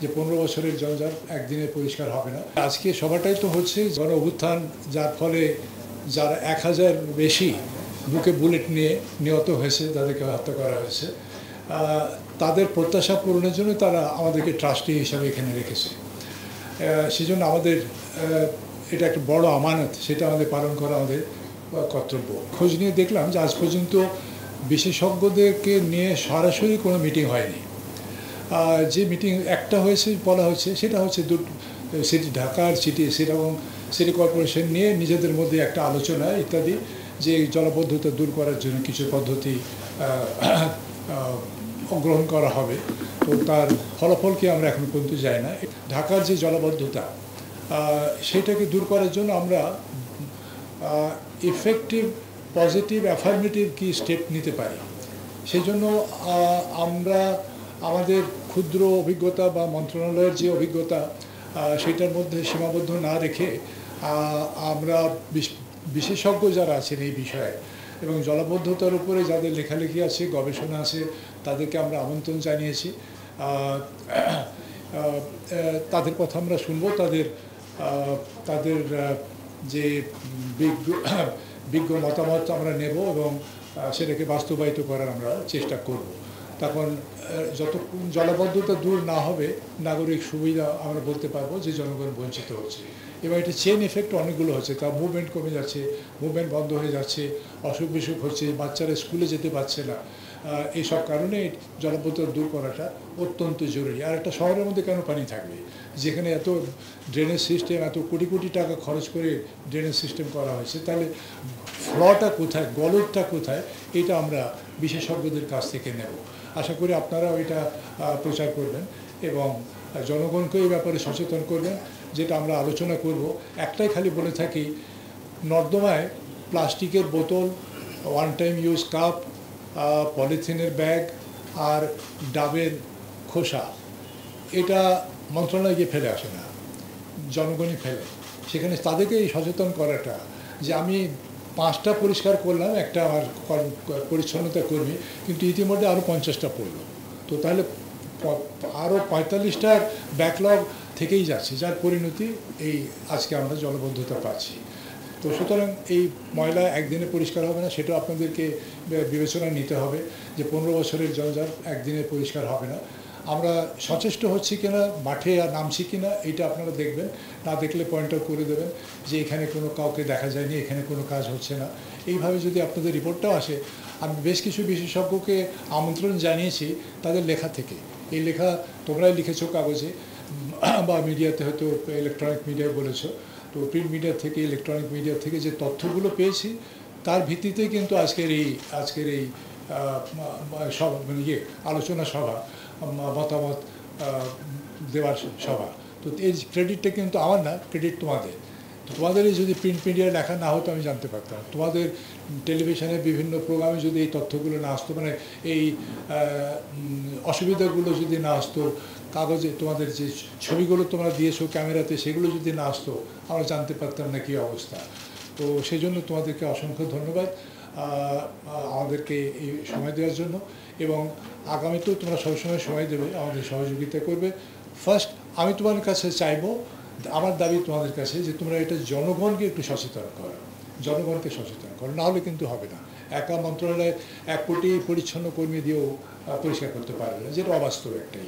যে 15 বছরের জঞ্জাল একদিনে পরিষ্কার হবে না। আজকে সভাটাই তো হচ্ছে গণ অভ্যুত্থান, যার ফলে যারা 1000 বেশি বুকে বুলেট নিয়ে নিহত হয়েছে, তাদেরকে হত্যা করা হয়েছে, তাদের প্রত্যাশা পূরণের জন্য তারা আমাদেরকে ট্রাস্টি হিসাবে এখানে রেখেছে। সেজন্য আমাদের এটা একটা বড় আমানত, সেটা আমাদের পালন করা আমাদের কর্তব্য। খোঁজ নিয়ে দেখলাম যে আজ পর্যন্ত বিশেষজ্ঞদেরকে নিয়ে সরাসরি কোনো মিটিং হয়নি। যে মিটিং একটা হয়েছে বলা হচ্ছে, সেটা হচ্ছে ঢাকার সিটি এবং সিটি কর্পোরেশন নিয়ে নিজেদের মধ্যে একটা আলোচনা ইত্যাদি, যে জলাবদ্ধতা দূর করার জন্য কিছু পদ্ধতি গ্রহণ করা হবে। তো তার ফলাফলকে আমরা এখন পর্যন্ত যাই না। ঢাকার যে জলাবদ্ধতা, সেটাকে দূর করার জন্য আমরা ইফেক্টিভ, পজিটিভ, অ্যাফার্মেটিভ কি স্টেপ নিতে পারি, সেই জন্য আমরা আমাদের ক্ষুদ্র অভিজ্ঞতা বা মন্ত্রণালয়ের যে অভিজ্ঞতা, সেটার মধ্যে সীমাবদ্ধ না রেখে আমরা বিশেষজ্ঞ যারা আছেন এই বিষয়ে এবং জলাবদ্ধতার উপরে যাদের লেখালেখি আছে, গবেষণা আছে, তাদেরকে আমরা আমন্ত্রণ জানিয়েছি। তাদের কথা আমরা শুনবো, তাদের যে বিজ্ঞ মতামত আমরা নেব এবং সেটাকে বাস্তবায়িত করার আমরা চেষ্টা করব। তখন যতক্ষণ জলাবদ্ধতা দূর না হবে, নাগরিক সুবিধা আমরা বলতে পারবো যে জনগণ বঞ্চিত হচ্ছে। এবার এটা চেন এফেক্ট অনেকগুলো হচ্ছে, তার মুভমেন্ট কমে যাচ্ছে, মুভমেন্ট বন্ধ হয়ে যাচ্ছে, অসুখ বিসুখ হচ্ছে, বাচ্চারা স্কুলে যেতে পারছে না। এইসব কারণে জলাবদ্ধতা দূর করাটা অত্যন্ত জরুরি। আর একটা শহরের মধ্যে কেন পানি থাকবে, যেখানে এত ড্রেনেজ সিস্টেম, এত কোটি কোটি টাকা খরচ করে ড্রেনেজ সিস্টেম করা হয়েছে, তাহলে ফ্লটা কোথায়, গলদটা কোথায়, এটা আমরা বিশেষজ্ঞদের কাছ থেকে নেব। আশা করি আপনারাও এটা প্রচার করবেন এবং জনগণকে এই ব্যাপারে সচেতন করবেন। যেটা আমরা আলোচনা করব, একটাই খালি বলে থাকি, নর্দমায় প্লাস্টিকের বোতল, ওয়ান টাইম ইউজ কাপ, পলিথিনের ব্যাগ আর ডাবের খোসা, এটা মন্ত্রণালয়ে গিয়ে ফেলে আসে না, জনগণই ফেলে। সেখানে তাদেরকে এই সচেতন করাটা, যে আমি 5টা পরিষ্কার করলাম, একটা আমার পরিচ্ছন্নতা কর্মী, কিন্তু ইতিমধ্যে আরও 50টা পড়লো, তো তাহলে আরও 45টার ব্যাকলগ থেকেই যাচ্ছে, যার পরিণতি এই আজকে আমরা জলাবদ্ধতা পাচ্ছি। তো সুতরাং এই ময়লা একদিনে পরিষ্কার হবে না, সেটাও আপনাদেরকে বিবেচনায় নিতে হবে, যে 15 বছরের জঞ্জাল একদিনে পরিষ্কার হবে না। আমরা সচেষ্ট হচ্ছি কিনা, মাঠে আর নামছি কিনা, এটা আপনারা দেখবেন। না দেখলে পয়েন্ট করে দেবেন যে এখানে কোনো কাউকে দেখা যায়নি, এখানে কোনো কাজ হচ্ছে না। এইভাবে যদি আপনাদের রিপোর্টটাও আসে, আমি বেশ কিছু বিশেষজ্ঞকে আমন্ত্রণ জানিয়েছি তাদের লেখা থেকে। এই লেখা তোমরাই লিখেছো কাগজে বা মিডিয়াতে, হয়তো ইলেকট্রনিক মিডিয়ায় বলেছো, তো প্রিন্ট মিডিয়া থেকে, ইলেকট্রনিক মিডিয়া থেকে যে তথ্যগুলো পেয়েছি, তার ভিত্তিতে কিন্তু আজকের এই আলোচনা সভা, মতামত দেওয়ার সভা। তো এই ক্রেডিটটা কিন্তু আমার না, ক্রেডিট তোমাদের। তোমাদেরই যদি প্রিন্ট মিডিয়ায় লেখা না হতো আমি জানতে পারতাম, তোমাদের টেলিভিশনের বিভিন্ন প্রোগ্রামে যদি এই তথ্যগুলো না আসতো, মানে এই অসুবিধাগুলো যদি না আসতো, কাগজে তোমাদের যে ছবিগুলো তোমরা দিয়েছো ক্যামেরাতে, সেগুলো যদি না আসতো, আমরা জানতে পারতাম না কী অবস্থা। তো সেই জন্য তোমাদেরকে অসংখ্য ধন্যবাদ আমাদেরকে এই সময় দেওয়ার জন্য, এবং আগামীতেও তোমরা সবসময় সময় দেবে, আমাদের সহযোগিতা করবে। ফার্স্ট আমি তোমাদের কাছে চাইবো, আমার দাবি তোমাদের কাছে, যে তোমরা এটা জনগণকে একটু সচেতন করো, জনগণকে সচেতন করো, না হলে কিন্তু হবে না। একা মন্ত্রণালয়ে 1 কোটি পরিচ্ছন্ন কর্মী দিয়েও পরিষ্কার করতে পারবে না, যেটা অবাস্তব একটা